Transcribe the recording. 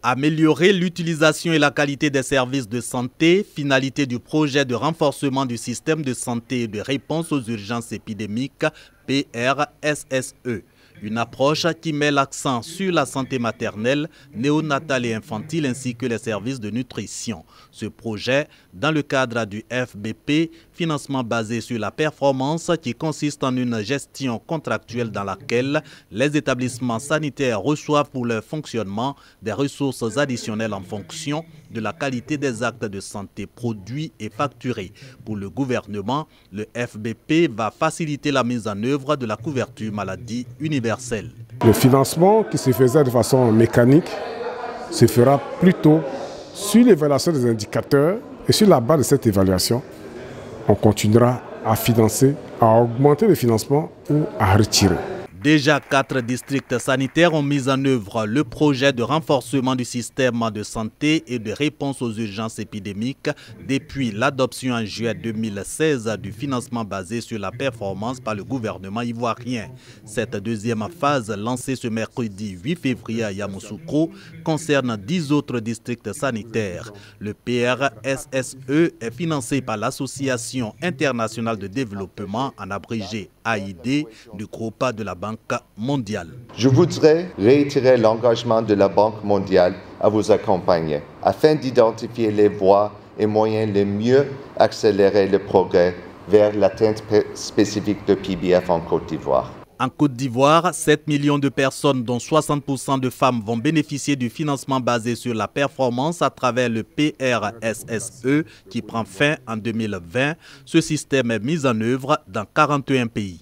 Améliorer l'utilisation et la qualité des services de santé, finalité du projet de renforcement du système de santé et de réponse aux urgences épidémiques, PRSSE. Une approche qui met l'accent sur la santé maternelle, néonatale et infantile ainsi que les services de nutrition. Ce projet, dans le cadre du FBP, financement basé sur la performance qui consiste en une gestion contractuelle dans laquelle les établissements sanitaires reçoivent pour leur fonctionnement des ressources additionnelles en fonction de la qualité des actes de santé produits et facturés. Pour le gouvernement, le FBP va faciliter la mise en œuvre de la couverture maladie universelle. Le financement qui se faisait de façon mécanique se fera plutôt sur l'évaluation des indicateurs et sur la base de cette évaluation, on continuera à financer, à augmenter le financement ou à retirer. Déjà, 4 districts sanitaires ont mis en œuvre le projet de renforcement du système de santé et de réponse aux urgences épidémiques depuis l'adoption en juillet 2016 du financement basé sur la performance par le gouvernement ivoirien. Cette deuxième phase, lancée ce mercredi 8 février à Yamoussoukro, concerne 10 autres districts sanitaires. Le PRSSE est financé par l'Association internationale de développement, en abrégé AID, du groupe de la Banque mondiale. Je voudrais réitérer l'engagement de la Banque mondiale à vous accompagner afin d'identifier les voies et moyens les mieux accélérer le progrès vers l'atteinte spécifique de PBF en Côte d'Ivoire. En Côte d'Ivoire, 7 millions de personnes, dont 60% de femmes, vont bénéficier du financement basé sur la performance à travers le PRSSE qui prend fin en 2020. Ce système est mis en œuvre dans 41 pays.